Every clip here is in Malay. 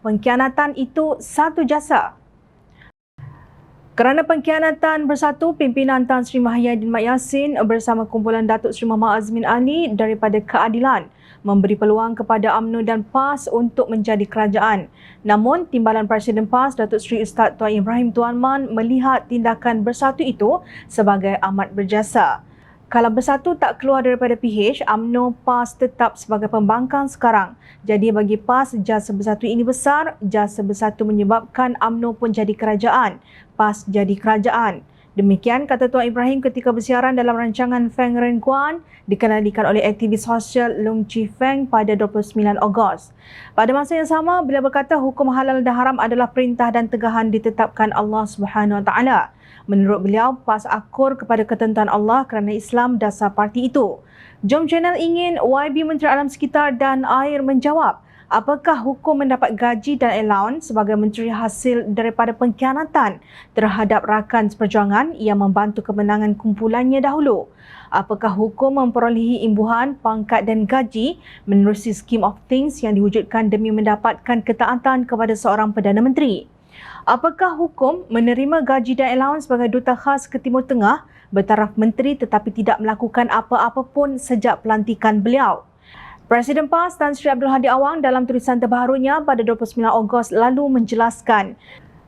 pengkhianatan itu satu jasa. Kerana pengkhianatan bersatu, pimpinan Tan Sri Mahyadin Mat Yassin bersama kumpulan Datuk Seri Muhammad Azmin Ali daripada Keadilan memberi peluang kepada UMNO dan PAS untuk menjadi kerajaan. Namun, Timbalan Presiden PAS Datuk Seri Ustaz Tuan Ibrahim Tuan Man melihat tindakan bersatu itu sebagai amat berjasa. Kalau bersatu tak keluar daripada PH, UMNO PAS tetap sebagai pembangkang sekarang. Jadi bagi PAS, jasa bersatu ini besar. Jasa bersatu menyebabkan UMNO pun jadi kerajaan. PAS jadi kerajaan. Demikian kata Tuan Ibrahim ketika bersiaran dalam rancangan Feng Ren Guan dikendalikan oleh aktivis sosial Lung Chi Feng pada 29 Ogos. Pada masa yang sama, beliau berkata hukum halal dan haram adalah perintah dan tegahan ditetapkan Allah Subhanahu Wa Taala. Menurut beliau, PAS akur kepada ketentuan Allah kerana Islam dasar parti itu. Jom Channel ingin YB Menteri Alam Sekitar dan Air menjawab, apakah hukum mendapat gaji dan allowance sebagai menteri hasil daripada pengkhianatan terhadap rakan seperjuangan yang membantu kemenangan kumpulannya dahulu? Apakah hukum memperolehi imbuhan, pangkat dan gaji menerusi scheme of things yang diwujudkan demi mendapatkan ketaatan kepada seorang Perdana Menteri? Apakah hukum menerima gaji dan allowance sebagai duta khas ke Timur Tengah bertaraf menteri tetapi tidak melakukan apa-apa pun sejak pelantikan beliau? Presiden PAS Tan Sri Abdul Hadi Awang dalam tulisan terbarunya pada 29 Ogos lalu menjelaskan,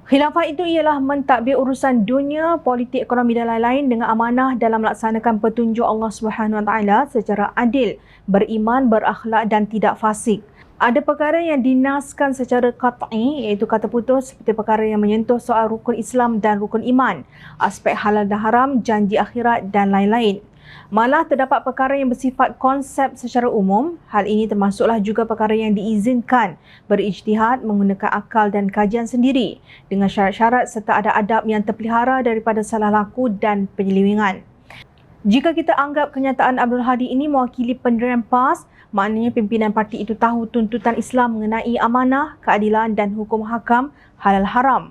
khilafah itu ialah mentadbir urusan dunia, politik, ekonomi dan lain-lain dengan amanah dalam melaksanakan petunjuk Allah Subhanahu Wa Taala secara adil, beriman, berakhlak dan tidak fasik. Ada perkara yang dinaskan secara qat'i iaitu kata putus seperti perkara yang menyentuh soal rukun Islam dan rukun iman, aspek halal dan haram, janji akhirat dan lain-lain. Malah terdapat perkara yang bersifat konsep secara umum. Hal ini termasuklah juga perkara yang diizinkan berijtihad menggunakan akal dan kajian sendiri dengan syarat-syarat serta ada adab yang terpelihara daripada salah laku dan penyelewengan. Jika kita anggap kenyataan Abdul Hadi ini mewakili pendirian PAS, maknanya pimpinan parti itu tahu tuntutan Islam mengenai amanah, keadilan dan hukum hakam halal haram.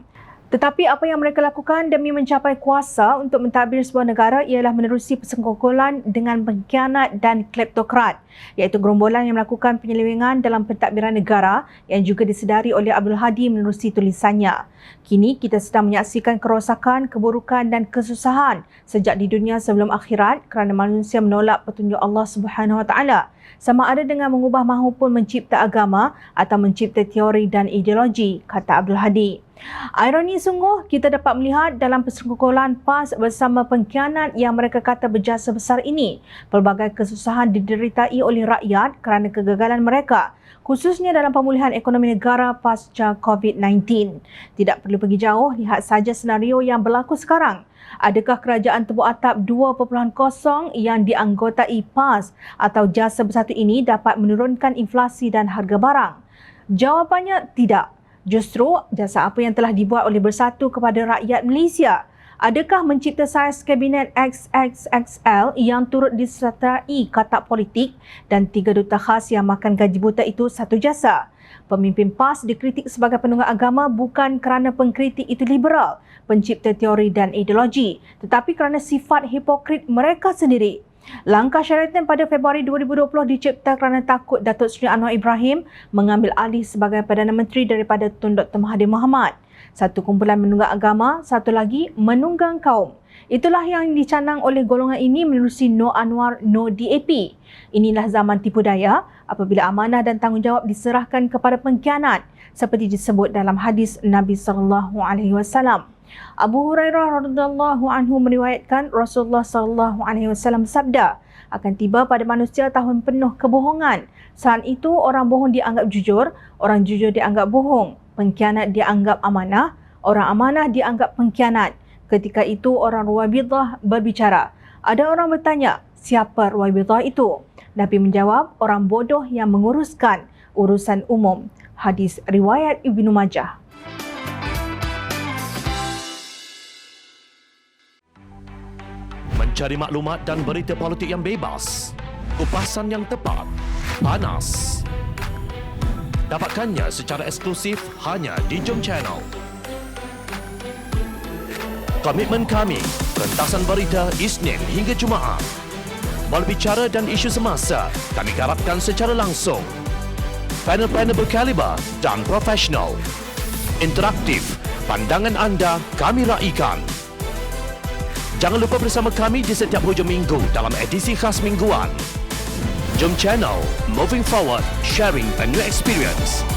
Tetapi apa yang mereka lakukan demi mencapai kuasa untuk mentadbir sebuah negara ialah menerusi persengkokolan dengan pengkhianat dan kleptokrat, iaitu gerombolan yang melakukan penyelewengan dalam pentadbiran negara yang juga disedari oleh Abdul Hadi menerusi tulisannya. Kini kita sedang menyaksikan kerosakan, keburukan dan kesusahan sejak di dunia sebelum akhirat kerana manusia menolak petunjuk Allah Subhanahu Wa Taala, sama ada dengan mengubah mahupun mencipta agama atau mencipta teori dan ideologi, kata Abdul Hadi. Ironi sungguh kita dapat melihat dalam persengkokolan PAS bersama pengkhianat yang mereka kata berjasa besar ini, pelbagai kesusahan dideritai oleh rakyat kerana kegagalan mereka, khususnya dalam pemulihan ekonomi negara pasca COVID-19. Tidak perlu pergi jauh, lihat saja senario yang berlaku sekarang. Adakah kerajaan tebuk atap 2.0 yang dianggotai PAS atau jasa bersatu ini dapat menurunkan inflasi dan harga barang? Jawapannya tidak. Justru jasa apa yang telah dibuat oleh Bersatu kepada rakyat Malaysia? Adakah mencipta saiz kabinet XXXL yang turut disertai katak politik dan 3 duta khas yang makan gaji buta itu satu jasa? Pemimpin PAS dikritik sebagai penunggang agama bukan kerana pengkritik itu liberal, pencipta teori dan ideologi, tetapi kerana sifat hipokrit mereka sendiri. Langkah Sheraton pada Februari 2020 dicipta kerana takut Datuk Seri Anwar Ibrahim mengambil alih sebagai Perdana Menteri daripada Tun Dr. Mahathir Mohamad. Satu kumpulan menunggang agama, satu lagi menunggang kaum. Itulah yang dicanang oleh golongan ini menerusi No Anwar, No DAP. Inilah zaman tipu daya apabila amanah dan tanggungjawab diserahkan kepada pengkhianat seperti disebut dalam hadis Nabi SAW. Abu Hurairah radhiyallahu anhu meriwayatkan Rasulullah sallallahu alaihi wasallam bersabda, akan tiba pada manusia tahun penuh kebohongan. Saat itu orang bohong dianggap jujur, orang jujur dianggap bohong, pengkhianat dianggap amanah, orang amanah dianggap pengkhianat. Ketika itu orang Ruwaibidah berbicara. Ada orang bertanya, siapa Ruwaibidah itu? Nabi menjawab, orang bodoh yang menguruskan urusan umum. Hadis riwayat Ibnu Majah. Mencari maklumat dan berita politik yang bebas, kupasan yang tepat, panas. Dapatkannya secara eksklusif hanya di Jom Channel. Komitmen kami, pentasan berita Isnin hingga Jumaat. Berbicara dan isu semasa, kami garapkan secara langsung. Panel-panel berkaliber dan profesional. Interaktif, pandangan anda kami raikan. Jangan lupa bersama kami di setiap hujung minggu dalam edisi khas mingguan. Jom channel, moving forward, sharing a new experience.